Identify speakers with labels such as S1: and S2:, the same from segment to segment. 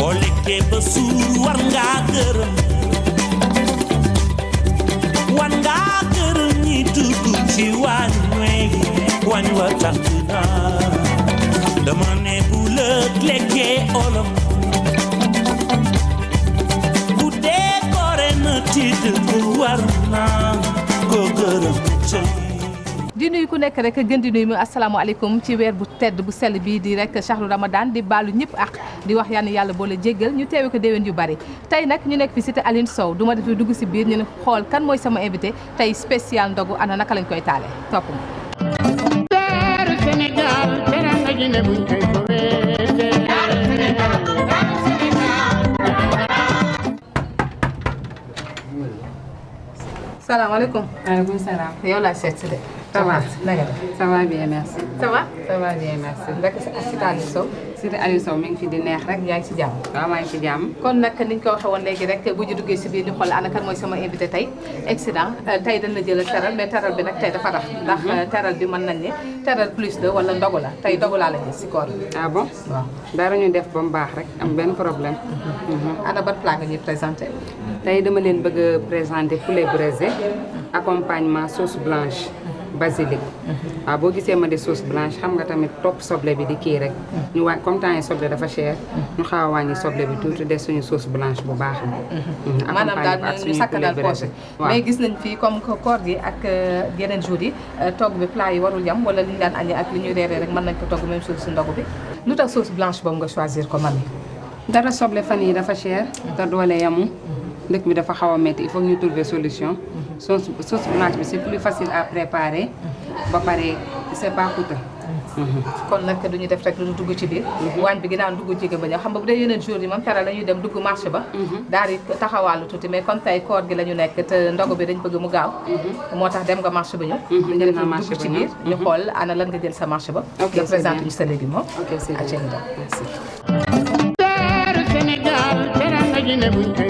S1: boo lekkee ba suur war ngaa gërëm ñi dugg ci waañ wa tàkk na dama ne bu lëg lekkee olom bu dee gore na tiit bu war naa ko gërëm
S2: di nuyu ku nekk rek gën di nuyu mu asalaamaaleykum ci weer bu tedd bu sell bii di rek shahru ramadan di baalu ñëpp ak di wax yal na yàlla boole jéggal ñu teewe ko déwén yu bari tey nag ñu nekk fi cité Aline Sow du ma def dugg si biir ñu ne xool kan mooy sama invité tey spécial ndogu ana naka lañ koy taale topp ma
S3: Sénégal teranga ji ne buñ koy
S2: salaamaaleykum.
S4: Waaleykum salaam.
S2: yow laa seet si de.
S4: Ça va.
S2: naka la.
S4: Ça va bien merci.
S2: ça va.
S4: Ça va bien merci.
S2: rek cité Aline Sow.
S4: Cité Aliou Sow mi ngi fi di neex rek.
S2: yaa ngi si jàmm.
S4: waaw maa ngi ci jàmm.
S2: kon nag niñ ko waxee woon léegi rek bu ñu duggee si biir ñu xool ana kan mooy sama invité tey accident tey dañ la jëlal teral mais teral bi nag tey dafa rax ndax teral bi mën nañ ne teral plus de wala ndogu la tey ndogu laa la gis si koor bi.
S4: Ah bon.
S2: waaw
S4: dara ñu def ba mu baax rek am benn problème.
S2: ana ban plat nga ñuy présenté.
S4: tey dama leen bëgg a présenter poulet braisé accompagnement sauce blanche basilic. waaw boo gisee ma de sauce blanche xam nga tamit topp soble bi di kii rek. ñu wàññi comme temps yi soble dafa cher. ñu xaw a wàññi soble bi tuuti des suñu sauce blanche bu baax la.
S2: maanaam daal ñu sakkanal poche mais gis nañ fii comme koor gi ak yeneen jours yi togg bi plat yi warul yam wala li ñu daan añee ak li ñuy reeree rek mën nañ ko togg même chose si ndogu bi lu tax sauce blanche boobu nga choisir ko mami.
S4: dara soble fan yi dafa cher. te doole yamu. dëkk bi dafa xaw a métti il faut ñu trouver solution. sauce blanche bi c'est plus facile à préparer. ba pare c'est pas coûteux.
S2: kon nag du ñu def rek lu dugg ci biir. waañ bi ginnaaw dugg jege ba ñëw xam nga bu dee yeneen jours yi moom teral la ñuy dem dugg marché ba. daal di taxawaalu tuuti mais comme tey koor gi la ñu nekk te ndogu bi dañ bëgg mu gaaw. moo tax dem nga marché ba ñëw. dañu def dugg ci biir ñu xool ana lan nga jël sa marché ba.
S4: ok
S2: nga présenté ñu sa légume moom.
S4: ok c'est bien merci.
S3: Sénégal teranga ji ne buñ koy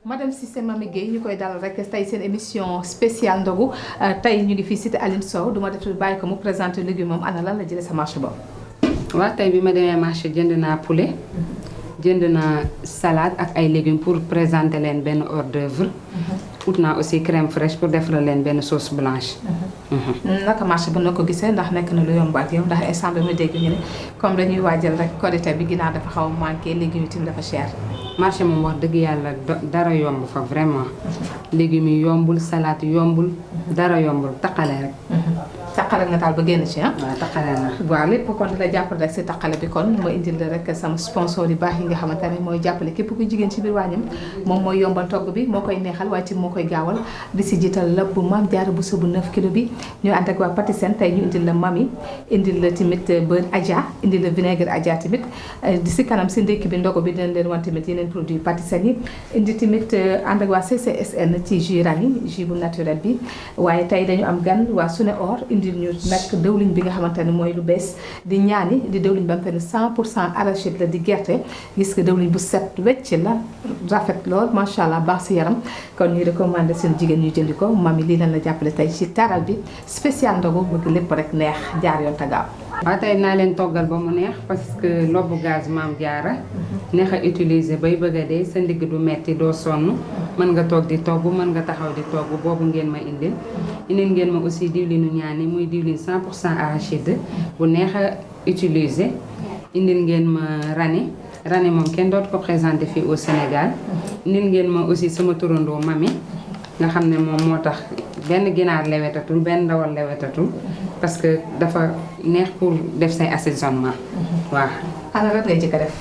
S2: madame Cissé Mamy Gueye ñu koy dalal rek tey seen émission spéciale ndogu tey ñu ngi fii cité Aline Sow du ma def bàyyi ko mu présenté légume moom ana lan la jëlee sa marché ba.
S4: waaw tey bi ma demee marché jënd naa poulet. jënd naa salade ak ay légumes pour présenter leen benn hors d'œuvre. ut naa aussi crème fraîche pour defal leen benn sauce blanche.
S2: naka marché ba noo ko gisee ndax nekk na lu yomb ak yow ndax instant bi ma dégg ñu ne comme dañuy waajal rek korité bi ginnaaw dafa xaw a manqué légumes yi tamit dafa cher.
S4: marché moom wax dëgg yàlla dara yomb fa vraiment. légumes yi yombul salade yombul. dara yombul taqale rek.
S2: taqale nga taal ba génn ci ah.
S4: waaw taqale na.
S2: waaw lépp kon di la jàppale rek si taqale bi kon ma indil la rek sama sponsor yu baax yi nga xamante ne mooy jàppale képp ku jigéen ci biir waañam moom mooy yombal togg bi moo koy neexal waaye ci moo koy gaawal di si jiital la bu Mame Diarra Bousso bu 9 kilo bi ñu ànd ak waa Patisen tey ñu indil la mami indil la tamit beurre Adja indil la vinaigre Adja tamit di si kanam si ndékki bi ndogo bi dinañ leen wan tamit yeneen produit Patisen yi indi tamit ànd ak waa CCSN ci jus rani jus bu naturel bi waaye tey dañu am gan waa Sune Or indil ñu nag dëwlin bi nga xamante ne mooy lu bees di ñaani di dëwlin ba nga xam ne 100% arachide la di gerte gis nga dëwlin bu set wecc la rafet lool macha allah baax si yaram kon ñuy recommandé seen jigéen ñu jëndi ko mami lii lan la jàppale tey ci taral bi spécial ndogu bëgg lépp rek neex jaar yoon te gaaw.
S4: waaw tey naa leen toggal ba mu neex parce que lobbu gaz Mame Diarra neex a utiliser bay bëgg a dee sa ndigg du metti doo sonn mën nga toog di togg mën nga taxaw di togg boobu ngeen ma indil ngeen ma aussi diwlinu ñaani muy diwlin 100% arachide bu neex a utiliser indil ngeen ma rani moom kenn dootu ko présenté fii au Sénégal indil ngeen ma aussi sama turandoo mami nga xam ne moom moo tax benn ginaar lewetatul benn ndawal lewetatul parce que dafa neex pour def say assaisonnement waaw.
S2: alors lan ngay jëkk a def.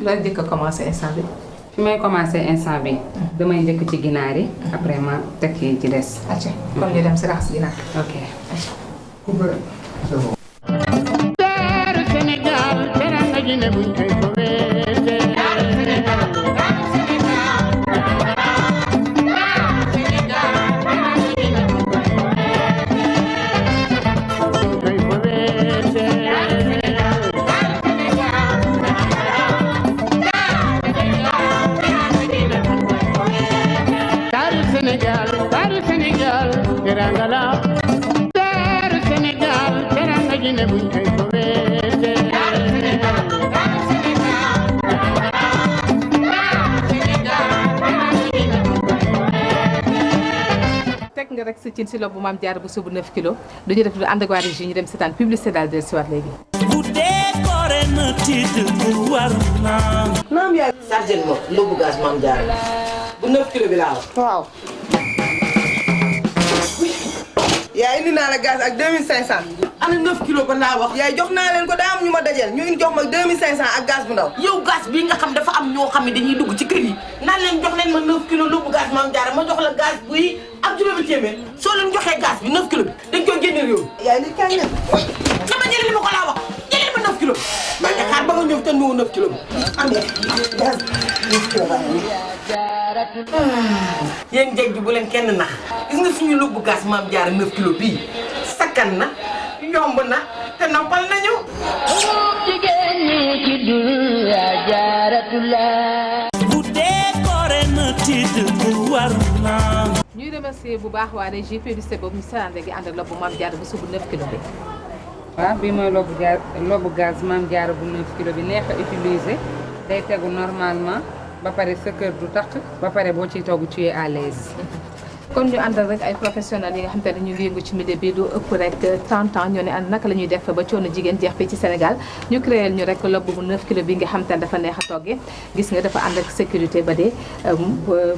S2: looy jëkk a commencé instant bi.
S4: fi may commencé instant bi damay njëkk ci ginaar yi après ma teg yi ci des.
S2: acca comme ñu dem si raxas ginaar.
S4: ok.
S3: Guinée buñ koy foweete Sénégal teranga la daaru Sénégal teranga Guinée buñ koy foweete
S2: teg nga rek sa cin si lobu Maam Jaara bu subu 9 kilos duñu def lu ànd ak waa régie ñu dem seetaan publicité daal del si waat léegi.
S1: bu décoré na titre bu war naa.
S5: naam yaay chargé ma lobu gaz Maam Jaara bu 9 kilos bi laa wax.
S6: waaw. yaay indi naa la gaz ak 2500.
S5: ana 9 kilos ba laa wax.
S6: yaay jox naa leen ko daa am ñu ma dajeel ñu ngi jox ma 2500 ak gaz bu ndaw.
S5: yow gaz bii nga xam dafa am ñoo xam ne dañuy dugg ci kër yi naan leen jox leen ma 9 kilos lobu gaz Maam Jaara ma jox la gaz buy ak juróomi téeméer soo leen joxee gaz bi 9 kilos bi dañ koy génne réew.
S6: yaay li kañ la.
S5: dama jëlee ma ko laa wax jëlee ma 9 kilos. maa ngi xaar ba nga ñëw te nuwu 9 kilos bi.
S6: am na gaz 9 kilos baa ngi.
S5: yéen njëg bi bu leen kenn nax gis nga suñu lobu gaz Maam Jaara 9 kilos bii sakkan na yomb na te noppal nañu.
S7: jigéen ñi ci dul Jaaratullah.
S1: bu décoré na titre bu war naa.
S2: ñuy remercier bu baax waa régie publicité boobu ñu seetaan léegi ànd ak lobu Maam Jaara bu subu 9 kilos bi.
S4: waaw bii mooy lobu gaz Maam Jaara bu 9 kilo bi neex a utiliser day tegu normalement ba pare sa kër du takk ba pare boo ciy togg tu es à l'aise.
S2: kon ñu àndal rek ay professionnels yi nga xam te ne ñu ngi yëngu ci milieu bi du ëpp rek 30 ans ñoo ne ànd naka la ñuy def ba coono jigéen jeex fii ci Sénégal ñu créé ñu rek lobu bu 9 kilos bi nga xam te ne dafa neex a toggee gis nga dafa ànd ak sécurité ba dee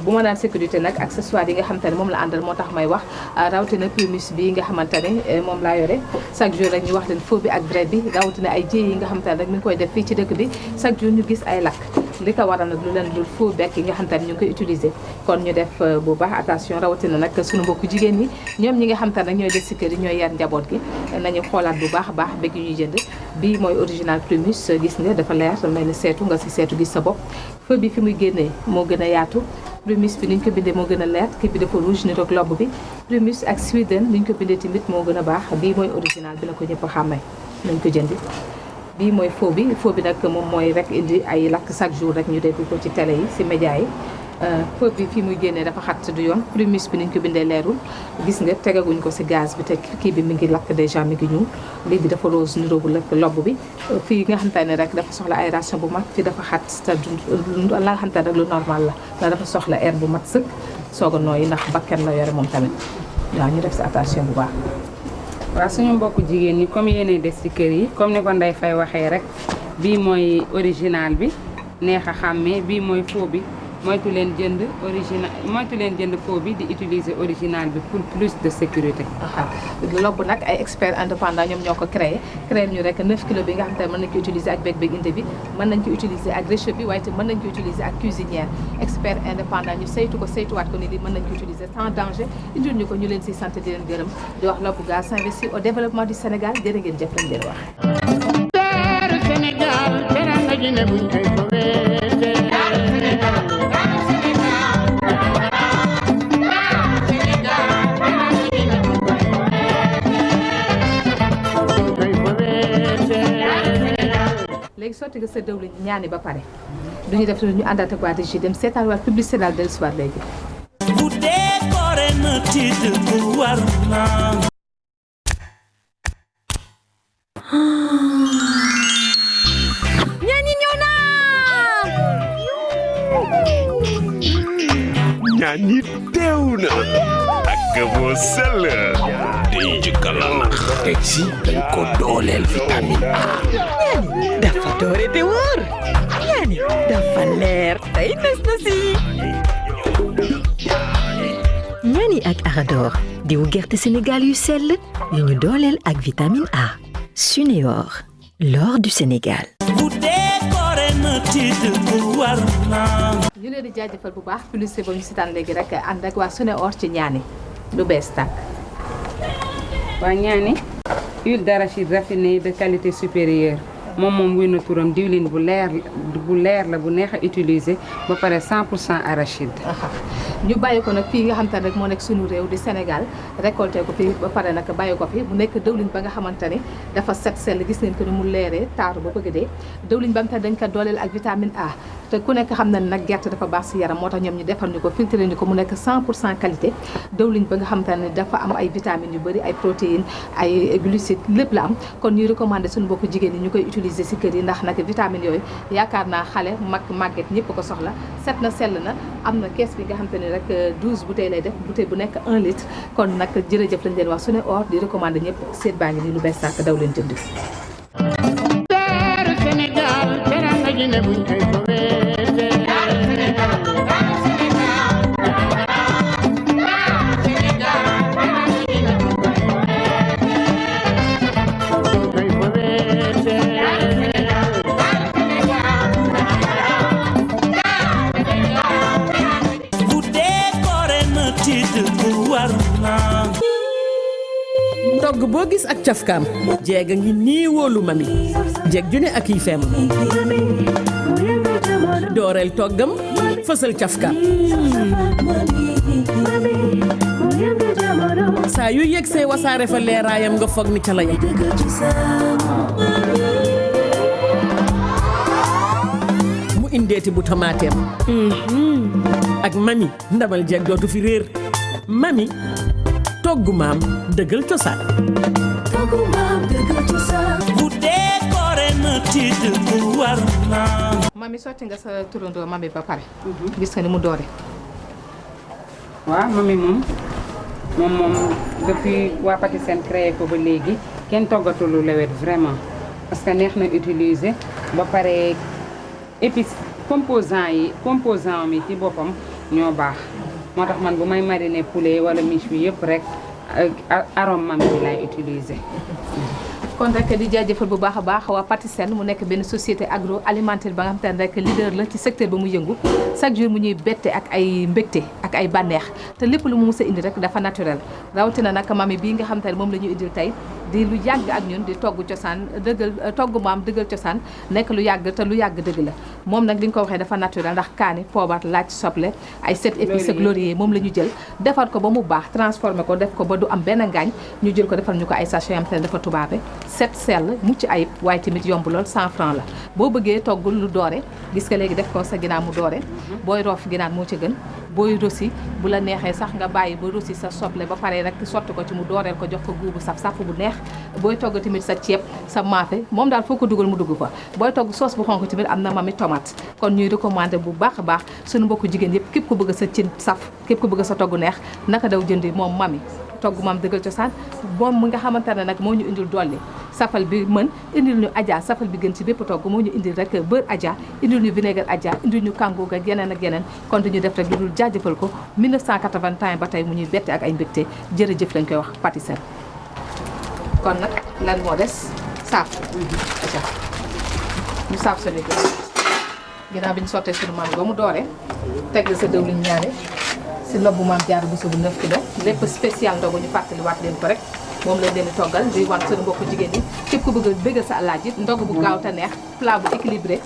S2: bu ma naan sécurité nag accessoire yi nga xam te ne moom la àndal moo tax may wax rawatina primus bi nga xamante ne moom laa yore chaque jour rek ñu wax leen faux bi ak vrai bi rawatina ay jéey yi nga xam te ne rek mi ngi koy def fii ci dëkk bi chaque jour ñu gis ay lakk li ko waral nag lu leen dul faux bekk yi nga xam te ne ñu ngi koy utiliser kon ñu def bu baax attention rawatina nag suñu mbokku jigéen ñi ñoom ñi nga xam te ne ñooy des si kër yi ñooy yar njaboot gi nañu xoolaat bu baax a baax bekk yu ñuy jënd bii mooy original primus gis nga dafa leer mel ni seetu nga si seetu gis sa bopp feu bi fi muy génnee moo gën a yaatu primus bi niñ ko bindee moo gën a leer kii bi dafa rouge ni roog lobb bi primus ak Sweden niñ ko bindee tamit moo gën a baax bii mooy original bi la ko ñëpp xàmmee nañ ko jëndi bii mooy faux bi nag moom mooy rek indi ay lakk chaque jour rek ñu dégg ko ci télé yi si média yi feu bi fii muy génnee dafa xat du yoon primus bi niñ ko bindee leerul gis nga tegaguñ ko si gaz bi te kii bi mi ngi lakk déjà mi ngi ñuul lii bi dafa rose niroogul ak lobb bi fii nga xam te ne rek dafa soxla aération bu mag fii dafa xat te la nga xam te ne rek lu normal la ndax dafa soxla air bu mat sëkk soog a nooyi ndax bakken la yore moom tamit waaw ñu def si attention bu baax.
S4: waaw suñu mbokku jigéen ñi comme yéenay des ci kër yi comme ni ko Ndeye Faye waxee rek bii mooy original bi neex a xàmmee bii mooy faux bi moytu leen jënd faux bi di utiliser original bi pour plus de sécurité.
S2: lobb nag ay experts indépendants ñoom ñoo ko créé ñu rek 9 kilos bi nga xam te ne mën nañ ko utiliser ak beeg inde bi mën nañ ko utiliser ak réchaud bi waaye te mën nañ ko utiliser ak cuisinière expert indépendant ñu saytu ko saytuwaat ko ni di mën nañ ko utiliser sans danger indil ñu ko ñu leen si sant di leen gërëm di wax lobu gaz s'investit au développement du Sénégal jërë ngeen jëf lañ leen wax.
S3: daaru Sénégal teranga Guinée buñ koy foweete
S2: léegi sotti nga sa dëwlin ñaani ba pare duñu def ñu àndaat ak waa régie dem seetaan waa publicité daal dellusiwaat léegi.
S1: bu décoré na titre bu war naa.
S8: ñaani ñëw na
S9: ñaani teew na ak boo sell day jëkkal nax teg si dañ ko dooleel vitamine A.
S8: ñaani dafa doore te wóor ñaani dafa leer tey nes na si ñaani ak Arador diwu gerte Sénégal yu sell yu ñu dooleel ak vitamine A. Suneor, l'or du Sénégal.
S1: bu décoré na titre bu war naa.
S2: ñu leen di jaajëfal bu baax publicité ba ñu seetaan léegi rek ànd ak waa Suneor ci ñaani lu bees tàkk.
S4: waa ñaani huile d'arachide raffinée de qualité supérieure moom wuy na turam diwlin bu leer la bu neex a utiliser ba pare 100% arachide.
S2: ñu bàyyi ko nag fii nga xamante ne rek moo nekk suñu réew di Sénégal récolté ko fii ba pare nag bàyyi ko fi mu nekk dëwlin ba nga xamante ne dafa set sell gis ngeen ko ni mu leeree taaru ba bëgg dee dëwlin ba mu tax dañ ko dooleel ak vitamine A te ku nekk xam na ne nag gerte dafa baax si yaram moo tax ñoom ñu defal ñu ko filtré ñu ko mu nekk 100% qualité dëwlin ba nga xamante ne dafa am ay vitamines yu bëri ay protéines ay glucides lépp la am kon ñuy recommandé suñu mbokku jigéen ñi ñu koy utiliser si kër yi ndax nag vitamines yooyu yaakaar naa xale màgget ñëpp ko soxla set na sell na am na kees bi nga xamante ne rek 12 bouteilles lay def bouteille bu nekk 1 litre kon nag jërëjëf lañ leen wax su ne or di recommandé ñëpp seet baa ngi nii lu bees sàkk daw leen jënd
S3: Daaru Sénégal teranga ji ne buñ koy foweete
S10: togg boo gis ak cafkaam jeeg a ngi nii wóolu mami jeeg ju ne ak yi feem dooreel toggam fësal cafkaam saa yu yegg see wasaare fa leeraayam nga foog ni ca la yem mu indeeti bu tomaateem ak mami ndamal jeeg dootu fi réer mami toggu maam dëggal cosaan
S1: bu décoré na ci dëgg war na
S2: mami sotti nga sa turandoo mami ba pare gis nga ni mu doore
S4: waaw mami moom depuis waa Patisen créé ko ba léegi kenn toggatul lu lewet vraiment parce que neex na utiliser ba pare épices composant mi ci boppam ñoo baax moo tax man bu may mariner poulet wala miche bi yëpp rek arôme mami bi laay utiliser.
S2: kon rek di jaajëfal bu baax a baax waa Patisen mu nekk benn société agroalimentaire ba nga xam te ne rek leader la ci secteur ba mu yëngu chaque jour mu ñuy bette ak ay mbégte ak ay bànneex te lépp lu mu mus a indi rek dafa naturel rawatina nag mami bii nga xam te ne moom la ñu indil tey di lu yàgg ak ñun di togg cosaan dëggal togg maam dëggal cosaan nekk lu yàgg te lu yàgg dëgg la moom nag li nga ko waxee dafa naturel ndax kaani poobar laaj soble ay 7 épices ak laurier moom la ñu jël defar ko ba mu baax transformé ko def ko ba du am benn ngaañ ñu jël ko defal ñu ko ay sachet am te ne dafa tubaabe set sell mucc ayib waaye tamit yomb lool 100 francs la boo bëggee togg lu doore gis nga léegi def ko sa ginaar mu doore booy roof ginaar moo ca gën booy rosi bu la neexee sax nga bàyyi ba rosi sa soble ba pare rek sotti ko ci mu dooreel ko jox ko guubu saf bu neex booy togg tamit sa ceeb sa maafe moom daal foo ko dugal mu dugg fa booy togg sauce bu xonk tamit am na mami tomate kon ñuy recommandé bu baax a baax suñu mbokku jigéen yëpp képp ko bëgg sa cin saf képp ko bëgg sa togg neex naka daw jëndi moom mami togg maam dëggal cosaan moom mu nga xamante ne nag moo ñu indil dolli safal bi mën indil ñu aja safal bi gën ci bépp togg moo ñu indil rek beurre aja indil ñu vinaigre aja indil ñu kàngoog ak yeneen ak yeneen kon duñu def rek lu dul jaajëfal ko 1981 ba tey mu ñuy bette ak ay mbégte jërëjëf lañ koy wax Patisen kon nag lan moo des saaf aja ñu saaf sa léegi ginnaaw bi ñu sottee suñu maam ba mu dooree teg sa dëwlin ñaare si lobbu maam jaar bu subu 9 kilo lépp spécial ndogu ñu fàttaliwaat leen ko rek moom lañ leen di toggal di wan suñu mbokku jigéen ñi képp ku bëgg a bëggal sa àllaaj it ndog bu gaaw te neex plat bu équilibré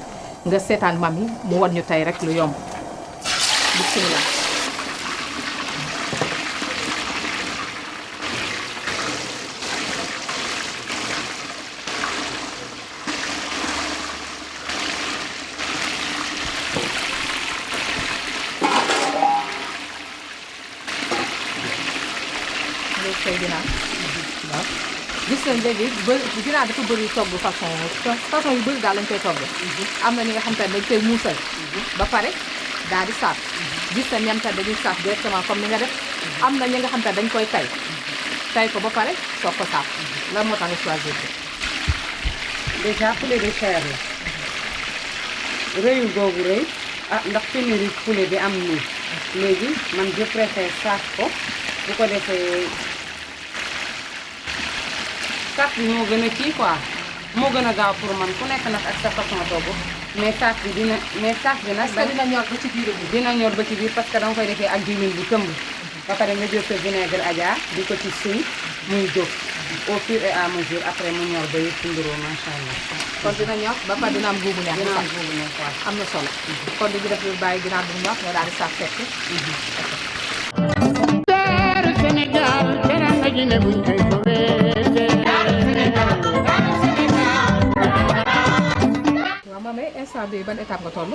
S2: nga seetaan mam yi mu wan ñu tey rek lu yomb bismillah gis nañ léegi ginaar dafa bëri togg façon yu bëri daal lañ koy togg am na ñi nga xam te ne dañ koy muusal ba pare daal di saaf gis nañ ñam te dañuy saaf directement comme ni nga def am na ñi nga xam te dañ koy tay ko ba pare soog ko saaf lan moo tax nga choisir ko
S4: déjà poulet de chair la rëyul googu rëy ndax pénurie poulet bi am nii léegi man je préfère saaf ko bu ko defee saaf bi moo gën a kii quoi moo gën a gaaw pour man ku nekk nag ak sa façon togg mais saaf bi dina nag
S2: dina ñor ba ci biir
S4: dina ñor ba ci biir parce que danga koy defee ak diwlin bu tëmb ba pare nga jël sa vinaigre aja di ko ci suy muy jóg au fur et à mesure après mu ñor ba yëpp nduroo macha allah.
S2: kon dina ñor ba pare dina am guubu neex.
S4: dina am guubu neex waaw.
S2: am na solo. kon li ñu def lu bàyyi ginaar bi ñor nga daal di saaf fekk.
S3: Daaru Sénégal teranga ji ne buñ koy fowee.
S2: waaw Mame instant bi ban étape nga toll.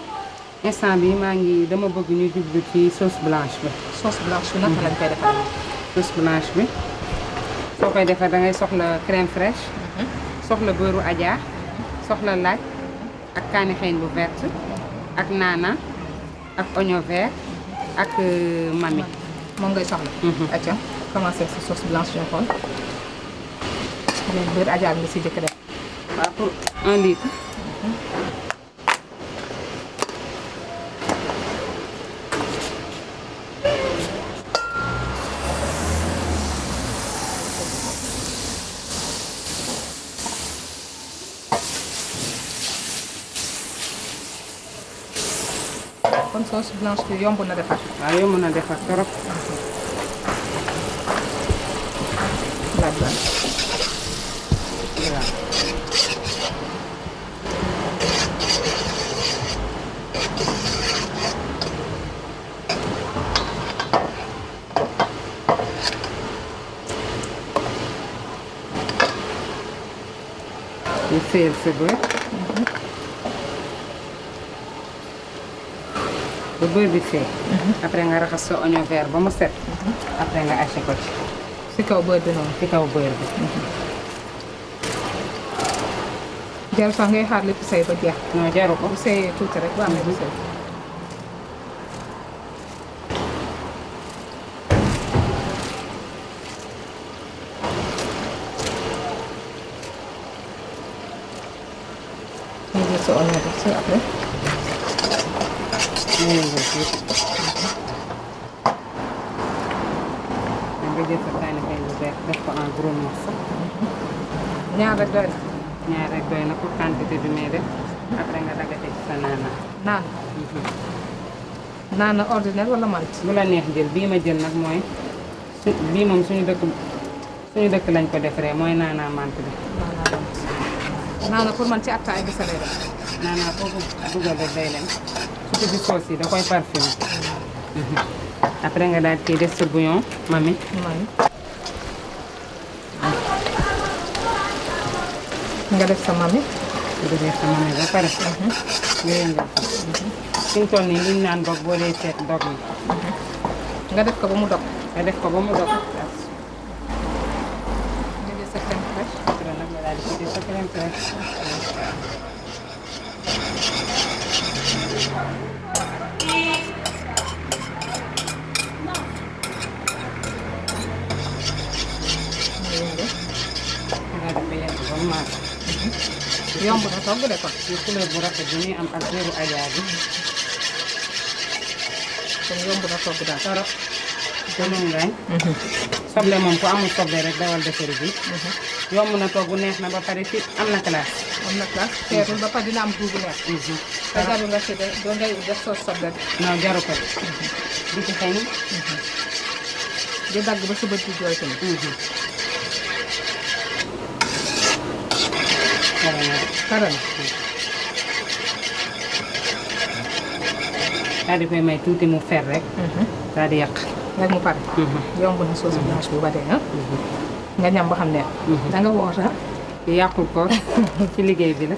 S4: instant bi maa ngi dama bëgg ñu jublu ci sauce blanche bi.
S2: sauce blanche bi naka lañ koy defar.
S4: sauce blanche bi soo koy defar da ngay soxla crème fraîche. soxla beurre Adja. soxla laaj ak kaani xeeñ bu verte ak naana ak oignon vert ak mami.
S2: moom ngay soxla. acca commencé sa sauce blanche ñu xool. léegi beurre Adja bi nga si jëkk def.
S4: waaw pour 1 litre.
S2: kon sauce blanche bi yomb na defar.
S4: waaw yomb na defar trop.
S2: laaj ba.
S4: waaw. ñu seeyal sa beurre. ba beurre bi fee. après nga raxas sa oignon vert ba mu set. après nga haché ko ci.
S2: si kaw beurre bi noonu.
S4: ci kaw beurre bi.
S2: jarul sax ngay xaar lépp say ba jeex.
S4: non jaru ko.
S2: bu seeyee tuuti rek bu amee bu seey. ñu jël sa oignon def si après.
S4: ñu yëngal tuuti. nga jël sa kaani xeeñ bu vert def ko en gros morceau.
S2: ñaar rek doy na.
S4: ñaar rek doy na pour quantité bi may def. après nga dagate ci sa naana.
S2: naan. naan ordinaire wala malt.
S4: bu la neex jël bii ma jël nag mooy bii moom suñu dëkk lañ ko defaree mooy naana mant bi.
S2: naana pour man ci attaay bi sa lay def.
S4: naana foofu dugal rek day dem surtout ci sauce yi da koy parfumé. après nga daal ciy def sa bouillon mami.
S2: nga def sa mami.
S4: nga def sa mami ba pare. nga yëngal ko. fi mu toll nii liñ naan dog boo dee seet dog na.
S2: nga def ko ba mu dog.
S4: nga def ko ba mu dog.
S2: nga jël sa crème fraîche.
S4: après nag nga daal di ciy def sa crème fraîche.
S2: yomb na togg de kon.
S4: ci couleur bu rafet bi ñuy am ak beurre Adja bi.
S2: kon yomb na togg daal.
S4: torop. jëloon ngañ. soble moom ku amul soble rek dawal defari bi. yomb na togg neex na ba pare ci am na classe.
S2: am na classe teerul ba pare dina am goût bu neex. te jarul nga ci doo ngay def sauce soble de.
S4: non jaru ko. di ci xeeñ.
S2: di dagg ba sa bët bi jooy tamit.
S4: pare na. daal di koy may tuuti mu fer rek. daal di yàq.
S2: rek mu pare. yomb na sauce blanche bu ba tey nga ñam ba xam ne. da nga woota.
S4: yàqul ko ci liggéey bi la.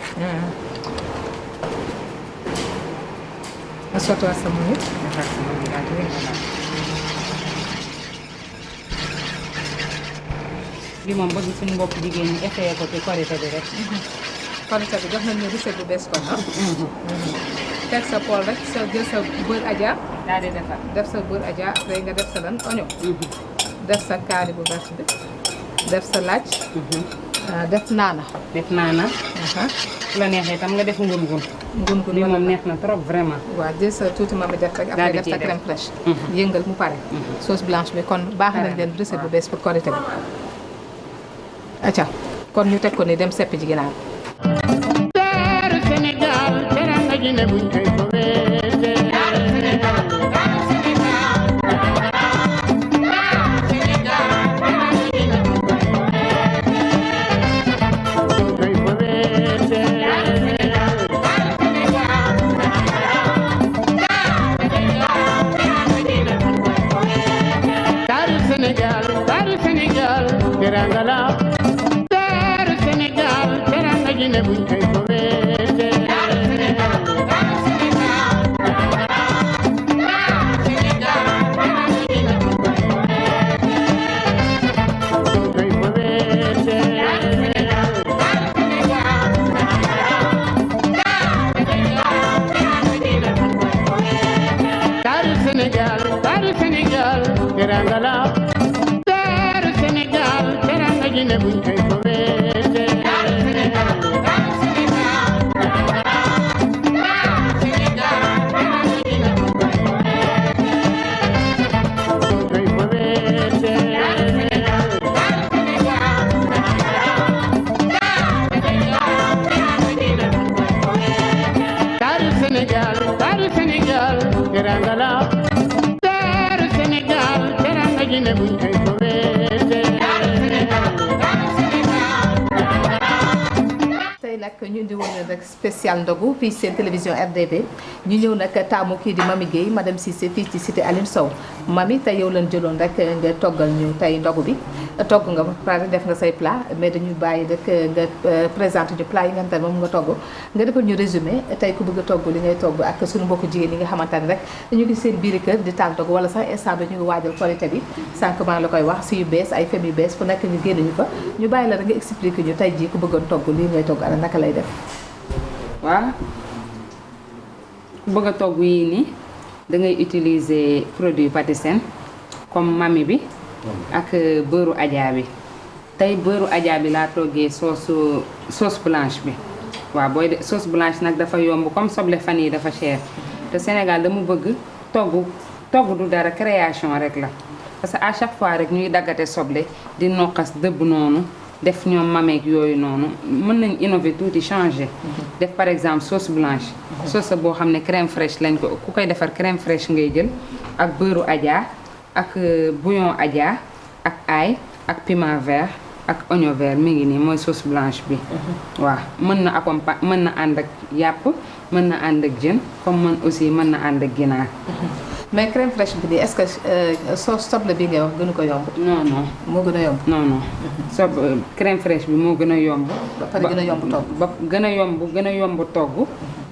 S2: nga sottiwaat sa mami.
S4: defar sa mami daal di yëngal. bi moom bëgg suñu mbokk jigéen ñi essayé ko ci korité bi rek.
S2: korité bi jox nañu recette bu bees kon teg sa pool rek sa jël sa beurre Adja.
S4: daal di defar
S2: def sa beurre Adja après nga def sa lan oignon. def sa kaani bu vert bi. def sa laaj. def naana.
S4: def naana. su la neexee tam nga def ngun-ngun.
S2: ngun-ngun
S4: lii moom neex na trop vraiment.
S2: waaw jël sa tuuti mami def rek. après def sa crème fraîche. yëngal mu pare. sauce blanche bi kon baax nañ leen recette bu bees pour korité bi. acca kon ñu teg ko ni dem seppi ji ginaar.
S3: Daaru Sénégal teranga ji ne buñ koy fowee. Daaru Sénégal. buñ koy foweete Sénégal teranga la daaru Sénégal teranga ji ne buñ koy foweete daaru Sénégal teranga la ne buñ koy foweete
S2: tey nag ñu indi woon rek spécial ndogu fii seen télévision RDV ñu ñëw nag taamu kii di Mamy Gueye madame Cissé fii ci cité Aline Sow Mamy tey yow lañ jëloon rek nga toggal ñu tey ndogu bi togg nga ba pare def nga say plat mais dañuy bàyyi rek nga présenté ñu plat yi nga xamante ne moom nga togg nga defal ñu résumé tey ku bëgg a togg li ngay togg ak suñu mbokku jigéen yi nga xamante ne rek ñu ngi seen biiri kër di taal togg wala sax instant bi ñu ngi waajal korité bi sànq maa la koy wax si yu bees ay fem yu bees fu nekk ñu génn ñu fa ñu bàyyi la rek nga expliqué ñu tey jii ku bëggoon togg lii ngay togg ana naka lay def.
S4: waaw ku bëgg a togg yii nii da ngay utiliser produit Patisen comme Mamy bi ak beurre Adja bi tey beurre Adja bi laa toggee sauce blanche bi waaw booy de sauce blanche nag dafa yomb comme soble fan yi dafa cher te Sénégal dama bëgg togg du dara création rek la parce que à chaque fois rek ñuy daggate soble di noqas dëbb noonu def ñoom mameek yooyu noonu mën nañ innover tuuti changer def par exemple sauce blanche sauce boo xam ne crème fraîche lañ ko ku koy defar crème fraîche ngay jël ak beurre Adja ak bouillon Adja ak ail ak piment vert ak oignon vert mi ngi nii mooy sauce blanche bi waaw mën na ànd ak yàpp mën na ànd ak jën comme mën na ànd ak ginaar
S2: mais crème fraîche bi nii est-ce que soble bi ngay wax gënu ko yomb.
S4: non non
S2: moo gën a yomb.
S4: non non crème fraîche bi moo gën a yomb.
S2: ba pare gën a yomb togg.
S4: ba gën a yomb togg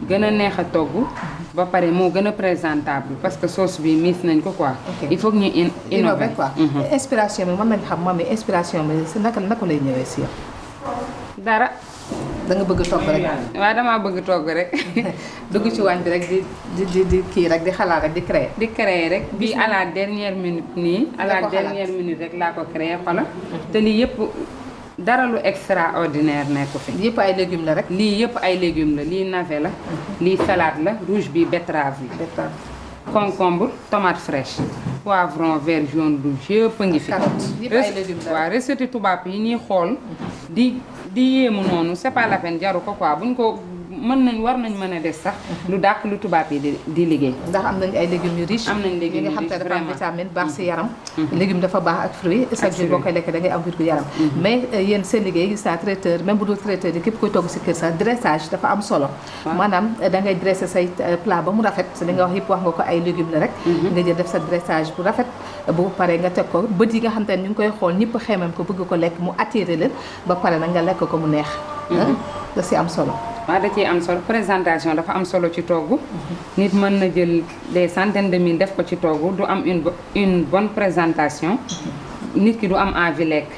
S4: gën a neex a togg ba pare moo gën a présentable parce que sauce bi miis nañ ko quoi. il faut que ñu innover
S2: quoi. inspiration bi mën nañ xam Mamy inspiration bi si naka lay ñëwee si yow.
S4: dara.
S2: da nga bëgg togg rek.
S4: waaw damaa bëgg togg rek.
S2: dugg ci waañ bi rek di kii rek di xalaat rek di créer.
S4: di créer rek bii à la dernière minute nii. à la dernière minute rek laa ko créer xola te lii yëpp dara lu extraordinaire nekku fi.
S2: yëpp ay légumes la rek.
S4: lii yëpp ay légumes la lii navet la. lii salade la rouge bi betterave la.
S2: betterave.
S4: concombre tomate fraîche poivron vert jaune rouge yëpp a ngi fi.
S2: yëpp ay légumes la
S4: waaw recette tubaab yi ñuy xool di yéemu noonu c'est pas la peine jaru ko quoi buñ ko war nañ mën a des sax lu dàq lu tubaab yi di liggéey.
S2: ndax am nañ ay légumes yu riche.
S4: am nañ légumes yu riche
S2: nga xam te dafa am
S4: vraiment
S2: vitamine baax si yaram. légumes dafa baax ak fruits. chaque jour boo koy lekk da ngay am wér gu yaram. mais yéen seen liggéey gis naa traiteur même bu dul traiteur yi képp koy togg si kër sax dressage dafa am solo. maanaam da ngay dressé say plat ba mu rafet li nga wax yëpp wax nga ko ay légumes la rek. nga jël def sa dressage bu rafet bu paree nga teg ko bët yi nga xam te ne ñu ngi koy xool ñëpp xeemam ko bëgg ko lekk mu attiré leen ba pare nag nga lekk ko mu neex. da si am solo.
S4: waaw da ciy am solo présentation dafa am solo ci togg nit mën na jël des centaines de mille def ko ci togg du am une bonne présentation nit ki du am envie lekk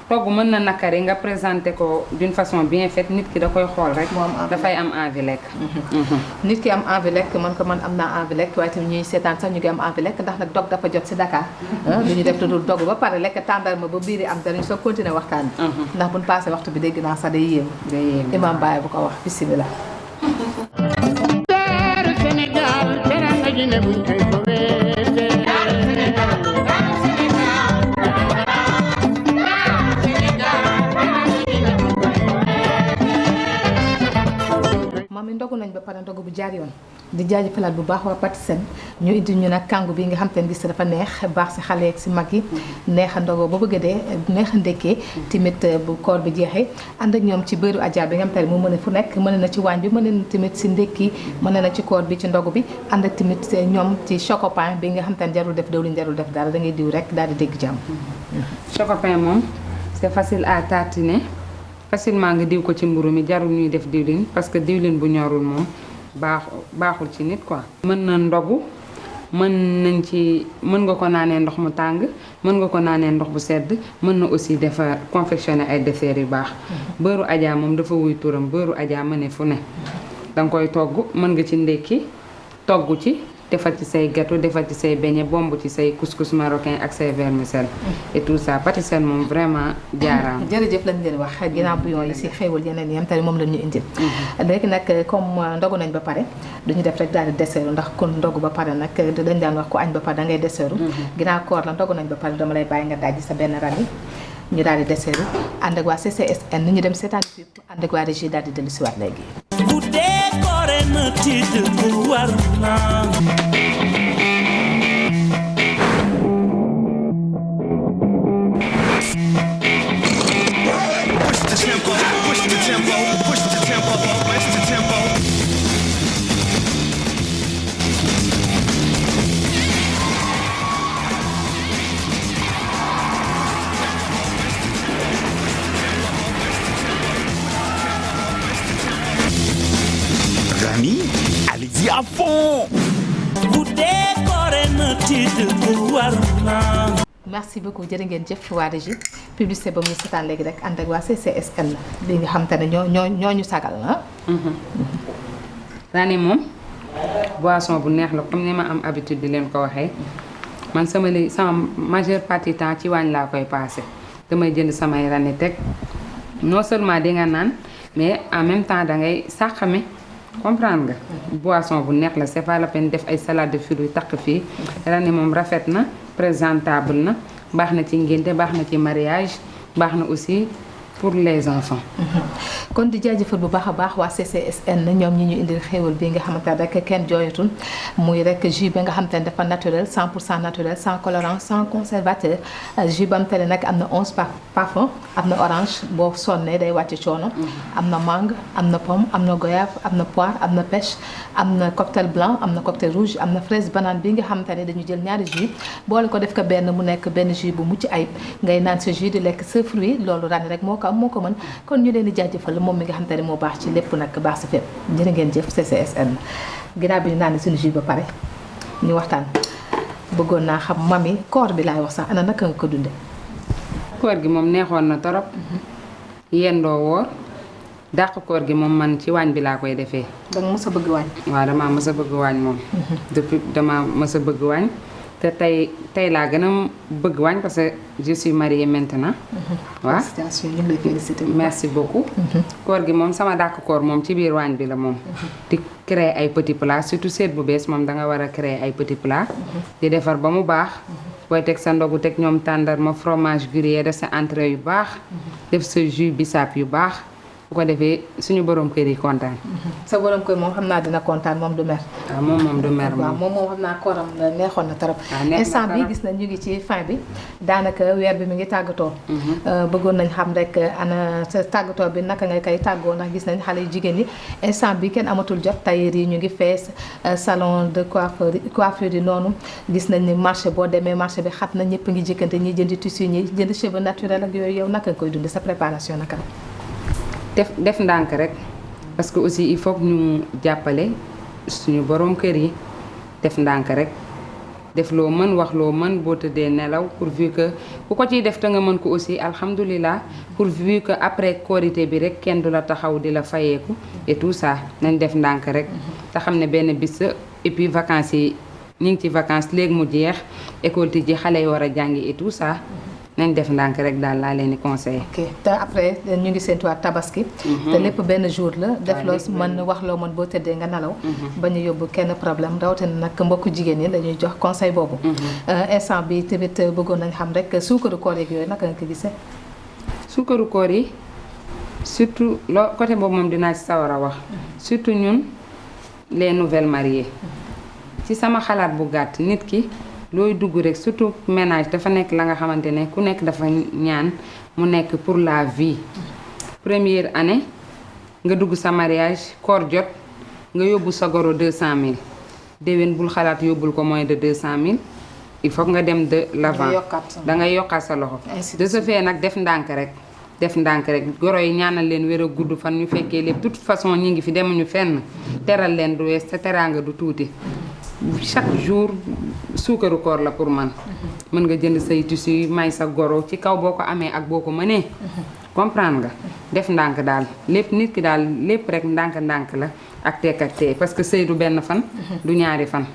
S4: togg mën na nakari nga présenté ko d'une façon bien faite nit ki da koy xool rek dafay am envie lekk
S2: nit ki am envie lekk man am naa envie lekk waaye tamit ñuy seetaan sax ñu ngi am envie lekk ndax nag dog dafa jot si Dakar lu ñu def dudul dog ba pare lekk tàndarma ba biir yi am danañ soo continuer waxtaan bi ndax buñ passé waxtu bi dégg naa sax day yéemu imam Baye bu ko wax bismillah
S3: daaru Sénégal teranga ji ne buñ koy foweete
S2: Mamy ndogu nañ ba pare ndogu bu jaar yoon di jaajëfalaat bu baax waa Patisen ñu indi ñu nag kàngu bi nga xam te ne gis dafa neex baax si xale ak si mag yi neex a ndogoo ba bëgg a dee neex a ndekkee tamit bu koor bi jeexee ànd ak ñoom ci beurre Adja bi nga xam te ne mu mën a fu nekk mën na ci waañ bi mën na tamit si ndekki mën na ci koor bi ci ndogu bi ànd ak tamit ñoom ci chocopin bi nga xam te ne jarul def dawlin jarul def dara da ngay diw rek daal di dégg jàmm.
S4: chocopin moom c'est facile à tartiner facilement nga diw ko ci mburu mi jarul ñuy def diwlin parce que diwlin bu ñorul moom baaxul ci nit quoi. mën na ndogu mën nga ko naanee ndox mu tàng mën nga ko naanee ndox bu sedd mën na aussi defar confectionner ay desserts yu baax. beurre Adja moom dafa wuy turam beurre Adja ma ne fu ne danga koy togg mën nga ci ndekki togg ci. defal ci say gâteau defal ci say beignet bomb ci say couscous marocain ak say vermicelle et tout ça pâtisserie moom vraiment jaaraam.
S2: jërëjëf lañ leen wax ginnaaw bouillon yi si xéewal yeneen yi am tamit moom la ñu indil. léegi nag comme ndogu nañ ba pare duñu def rek daal di dessertu ndax kon ndogu ba pare nag dañ daan wax ku añ ba pare da ngay dessertu. ginnaaw koor la ndogu nañ ba pare dama lay bàyyi nga dajji sa benn rami ñu daal di dessertu ànd ak waa CCSN ñu dem seetaan fi ànd ak waa régie daal di dellusiwaat léegi.
S1: bu dee koore na tiit bu war naa.
S9: Rami, allez-y à fond.
S1: bu dee koore na tiit bu war naa.
S2: merci beaucoup jërë ngeen jëf waa régie publicité ba muy seetaan léegi rek ànd ak waa CCSN bi nga xam te ne ñoo ñu sagal na.
S4: Rani moom boisson bu neex la comme ni ma am habitude di leen ko waxee man sama majeure partie temps ci waañ laa koy passé damay jënd samay rani teg non seulement di nga naan mais en même temps da ngay sàqame comprendre nga. boisson bu neex la c'est pas la peine def ay salade de fruits takk fii rani moom rafet na présentable na baax na ci ngénte baax na ci mariage baax na aussi pour les enfants.
S2: kon di jaajëfal bu baax a baax waa CCSN ñoom ñi ñu indil xéewal bi nga xamante ne rek kenn jooyatul muy rek jus bi nga xamante ne dafa naturel 100% naturel sans colorant sans conservateur jus ba am tane nag am na 11 parfum am na orange boo sonnee day wàcc coono. am na mangue am na pomme am na goyave am na poire am na pêche am na cocktail blanc am na cocktail rouge am na fraise banane bi nga xamante ne dañu jël ñaari jus boole ko def ko benn mu nekk benn jus bu mucc ayib ngay naan sa jus di lekk sa fruit loolu Rani rek moo ko mën kon ñu leen di jaajëfal moom mi nga xamante ne moo baax ci lépp nag baax si fépp jërë ngeen jëf CCSN ginnaaw bi ñu naan suñu jus ba pare ñu waxtaan bëggoon naa xam mami koor bi laay wax sax ana naka nga ko dunde
S4: koor gi moom neexoon na torop yendoo woor dàq koor gi moom man ci waañ bi laa koy defee.
S2: danga mës a bëgg waañ.
S4: waaw damaa mës a bëgg waañ moom. depuis damaa mës a bëgg waañ te tey laa gën a bëgg waañ parce que je suis mariée maintenant. waaw
S2: félicitations ñu ngi lay félicité.
S4: merci beaucoup. koor gi moom sama dàq koor moom ci biir waañ bi la moom. di créer ay petits plats surtout seet bu bees moom danga war a créer ay petits plats. di defar ba mu baax. booy teg sa ndogu teg ñoom tàndarma fromage gruyère def sa entrée yu baax. def sa jus bisaab yu baax. bu ko defee suñu borom kër yi kontaan.
S2: sa borom kër moom xam naa dina kontaan moom du mer.
S4: waaw moom du mer
S2: waaw moom xam naa kooram neexoon na trop. instant bi gis nañ ñu ngi ci fin bi daanaka weer bi mi ngi tàggatoo. bëggoon nañ xam rek ana sa tàggatoo bi naka nga koy tàggoo ndax gis nañ xale yu jigéen ñi instant bi kenn amatul jot tailleur yi ñu ngi fees salon de coiffure yi noonu gis nañ ni marché boo demee marché bi xat na ñëpp ngi jëkkante ñi jëndi tissu ñi jënd cheveux naturel ak yooyu yow naka nga koy dundee sa préparation naka la.
S4: def ndànk rek parce que aussi il faut que ñu jàppale suñu borom kër yi def ndànk rek def loo mën wax loo mën boo tëddee nelaw pourvu que ku ko ciy def te nga mën ko aussi alhamdulilah pourvu que après korité bi rek kenn du la taxaw di la fayeeku et tout ça nañ def ndànk rek te xam ne benn bis et puis vacances yi ñu ngi ci vacances léegi mu jeex école ti ji xale yi war a jàngi et tout ça nañ def ndànk rek daal laa leen di conseillé.
S2: ok te après ñu ngi séntuwaat tabaski. te lépp benn jour la. def loo mën wax loo mën boo tëddee nga nelaw. ba ñu yóbbu kenn problème rawatina nag mbokku jigéen ñi dañuy jox conseil boobu. instant bi tamit bëggoon nañ xam rek suukaru koor yeeg yooyu naka nga ko gisee.
S4: suukaru koor yi surtout loo côté boobu moom dinaa ci sawar a wax surtout ñun les nouvelles mariées ci sama xalaat bu gàtt nit ki. looy dugg rek surtout ménage dafa nekk la nga xamante ne ku nekk dafa ñaan mu nekk pour la vie première année nga dugg sa mariage koor jot nga yóbbu sa goro 200000 déwén bul xalaat yóbbul ko moins de 200000 il faut nga dem de l'avant da ngay yokkaat sa loxo de ce fait nag def ndànk rek def ndànk rek goro yi ñaanal leen wér a gudd fan ñu fekkee lépp toute façon ñi ngi fi demuñu fenn teral leen du wees te teraanga du tuuti chaque jour suukaru koor la pour man mën nga jënd say tissu may sa goro ci kaw boo ko amee ak boo ko mënee comprendre nga def ndànk daal lépp nit ki daal lépp rek ndànk-ndànk la ak tekk ak tey parce que sëy du benn fan du ñaari fan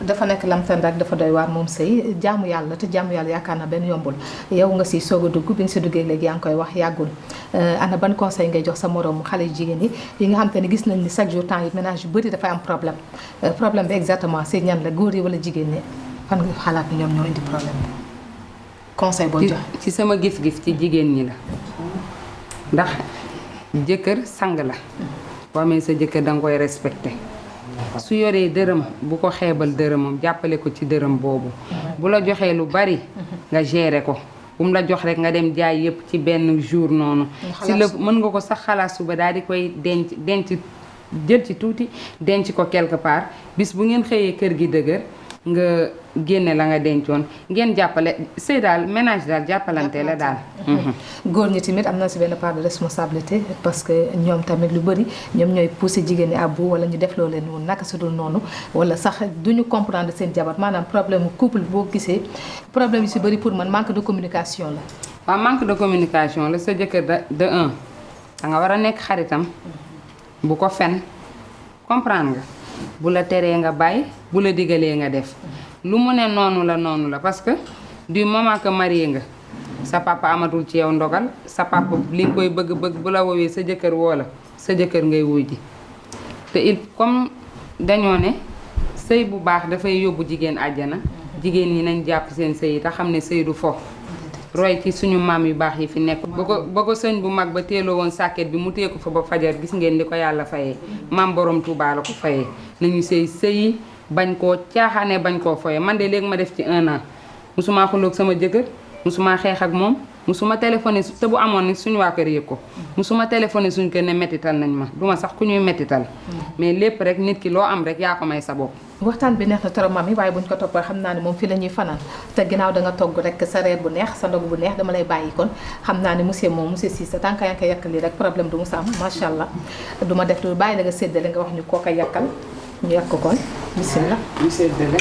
S2: dafa nekk lamtan rek dafa doy waar moom sëy jaamu yàlla te jaamu yàlla yaakaar na benn yombul yow nga si soog a dugg bi nga si duggee léegi yaa ngi koy wax yàggul ana ban conseil ngay jox sa moroom xale yu jigéen yi nga xam te ne gis nañ ni chaque jour temps yi ménage yu bëri dafay am problème problème bi exactement si ñan la góor yi wala jigéen ñi fan nga xalaat ni ñoom ñoo indi problème bi conseil boo jox
S4: ci sama gis-gis ci jigéen ñi la ndax jëkkër sang la boo amee sa jëkkër danga koy respecté su yoree dërëm bu ko xeebal dërëmam jàppale ko ci dërëm boobu bu la joxee lu bari nga gérer ko bu mu la jox rek nga dem jaay yëpp ci benn jour noonu si la mën nga ko sax xalaat suba daal di koy denc jël ci tuuti denc ko quelque part bis bu ngeen xëyee kër gi dëgër nga génne la nga dencoon ngeen jàppale sëy daal ménage daal jàppalante la daal
S2: góor ñi tamit am na si benn part de responsabilité parce que ñoom tamit lu bëri ñoom ñooy poussé jigéen ñi àbbu wala ñu def loo leen woon naka su dul noonu wala sax duñu comprendre seen jabar maanaam problème couple boo gisee problème yi si bëri pour man manque de communication la
S4: waaw manque de communication la sa jëkkër de un da nga war a nekk xaritam bu ko fen comprendre nga bu la teree nga bàyyi bu la digalee nga def lu mu ne noonu la parce que du moment que marié nga sa papa amatul ci yow ndogal sa papa li nga koy bëgg bu la woowee sa jëkkër woo la sa jëkkër ngay wuy ji te il comme dañoo ne sëy bu baax dafay yóbbu jigéen àjjana jigéen ñi nañ jàpp seen sëy yi te xam ne sëy du fo roy ci suñu maam yu baax yi fi nekk ba ko sëñ bu mag ba teeloo woon sàkket bi mu tee ko fa ba fajar gis ngeen li ko yàlla fayee maam borom Touba la ko fayee nañu sëy bañ koo caaxaane bañ koo foye man de léegi ma def ci 1 an musuma xuloog sama jëkkër musuma xeex ak moom musuma téléphoné te bu amoon ni suñu waa kër yëg ko musuma téléphoné suñu kër ne mettital nañ ma duma sax ku ñuy mettital mais lépp rek nit ki loo am rek yaa ko may sa bopp
S2: waxtaan bi neex na trop mami waaye buñ ko toppee xam naa ne moom fii la ñuy fanaan te ginnaaw da nga togg rek sa reer bu neex sa ndog bu neex dama lay bàyyi kon xam naa ne monsieur Cissé tant que yaa ngi koy yàkkal lii rek problème du mu sa am macha allah du ma def lu bàyyi la nga séddale nga wax ñu koo koy yàkkal ñu yàq ko kon bisimilah.
S4: ñu séddale.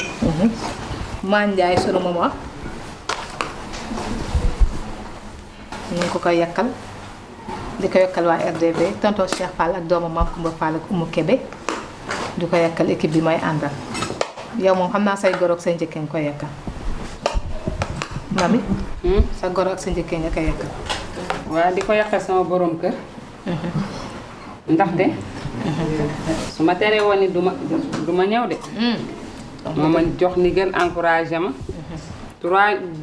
S2: maa Ndiaye sunu maman ñu ngi ko koy yàkkal di ko yàkkal waa RDV tonton Cheikh Fall ak doomu Mame Koumba Fall ak Oumou Kébé di ko yàkkal équipe bi may àndal yow moom xam naa say goro ak sa njëkkee nga koy yàkkal mami sa goro ak sa njëkkee nga koy yàkkal
S4: waaw di ko yàkkal sama borom kër ndaxte su ma teree woon ni du ma ñëw de moo ma jox ndigal encouragé ma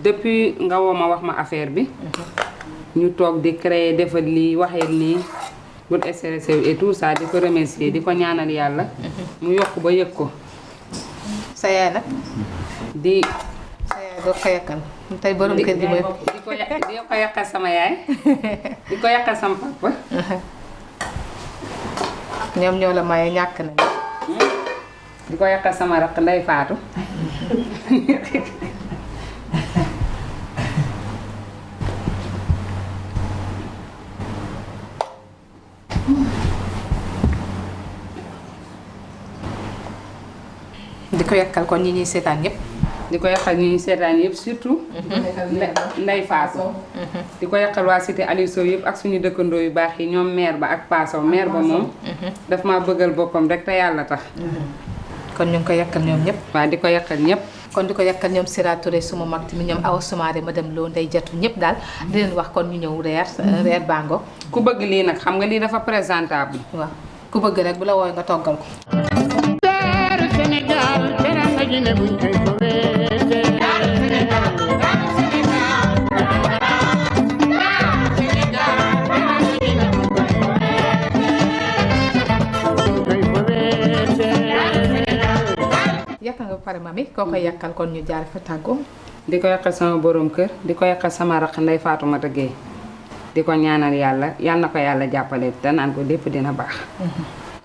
S4: depuis nga woo ma wax ma affaire bi ñu toog di créer defal lii waxee lii bul stressé et tout ça di ko remercier di ko ñaanal yàlla mu yokk ba yëg ko
S2: sa yaay nag
S4: di
S2: sa yaay doo ko yàkkal tey borom kër gi mooy
S4: di ko yàkkal sama yaay di ko yàkkal sama papa
S2: ñoom ñoo la maye ñàkk nañu
S4: di ko yàkkal sama rakk Ndey Faatu
S2: di ko yàkkal kon ñi ñuy seetaan ñëpp
S4: di ko yàqal ñi ñu seetaan yëpp surtout Ndey Faatu di ko yàqal waa cité Aliou Sow yëpp ak suñu dëkkandoo yu baax yi ñoom maire ba ak Paasow maire ba moom daf ma bëggal boppam rek te yàlla tax
S2: kon ñu ngi ko yàkkal ñoom ñëpp
S4: waaw di ko yàqal ñëpp
S2: kon di ko yàkkal ñoom Sira Touré suma mag tamit ñoom Awa Soumaré madame Lo Ndey Jatu ñëpp daal di leen wax kon ñu ñëw reer bango
S4: ku bëgg lii nag xam nga lii dafa présentable
S2: waaw ku bëgg rek bu la wooy nga toggal ko
S3: Sénégal teranga ji ne buñ koy fowee
S2: yàkkal nga ba pare mami koo koy yàkkal kon ñu jaar fa tàggoo
S4: di ko yàqal sama borom kër di ko yàqal sama rakk Ndey Faatumata Géey di ko ñaanal yàlla yal na ko yàlla jàppale te naan ko lépp dina baax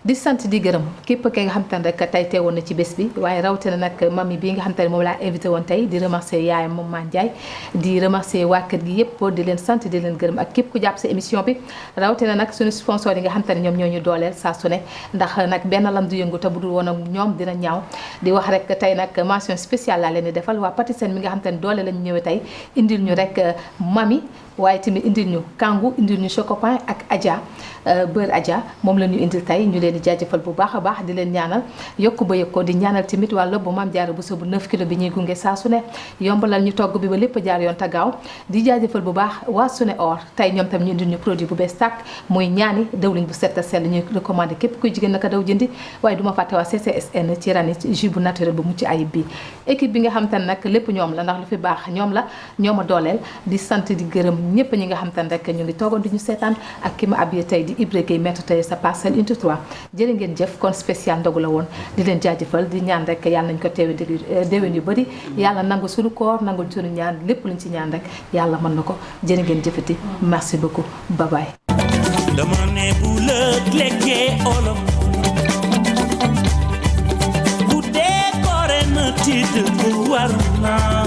S2: di sant di gërëm képp ki nga xam te ne rek tey teewoon na ci bés bi waaye rawatina nag mami bi nga xam te ne moom laa invité woon tey di remercier yaayam moom Mame Ndiaye di remercier waa kër gi yëpp di leen sant di leen gërëm ak képp ku jàpp si émission bi rawatina nag suñu sponsor yi nga xam te ne ñoom ñoo ñu dooleel saa su ne ndax nag benn lam du yëngu te bu dul woon ak ñoom dina ñaaw di wax rek tey nag mention spéciale laa leen di defal waa Patisen mi nga xam te ne doole lañu ñëwee tey indil ñu rek mami waaye tamit indil ñu Kangou indil ñu Chocopin ak Adja beurre Adja moom la ñu indil tey ñu leen di jaajëfal bu baax a baax di leen ñaanal yokku ba yokko di ñaanal tamit wàllu bu Mame Diarra Bousso bu 9 kilo bi ñuy gunge saa su ne yombalal ñu togg bi ba lépp jaar yoon te gaaw di jaajëfal bu baax waa Sune Or tey ñoom tam ñu indil ñu produit bu bees tàkk muy ñaani dawliñ bu set a sell ñuy recommandé képp kuy jigéen naka daw jëndi waaye duma fàtte waa CCSN ci rani jus bu naturel bu mucc ayib bi équipe bi nga xam te ne nag lépp ñoom la ndax lu fi baax ñoom la ñoom a dooleel di sant di gërëm ñëpp ñi nga xam te ne rek ñu ngi toogoon di ñu seetaan ak ki ma abiyee tey di Ibra Gueye maître tey sa Parcelles Unité 3 jërë ngeen jëf kon spécial ndogu la woon di leen jaajëfal di ñaan rek yàlla nañ ko teewe déwén yu bëri yàlla nangu suñu koor nangu suñu ñaan lépp luñ ci ñaan rek yàlla mën na ko jërë ngeen jëfati merci beaucoup bye bye
S1: dama ne bu lëg lekkee olom bu dee koore na tiit bu war naa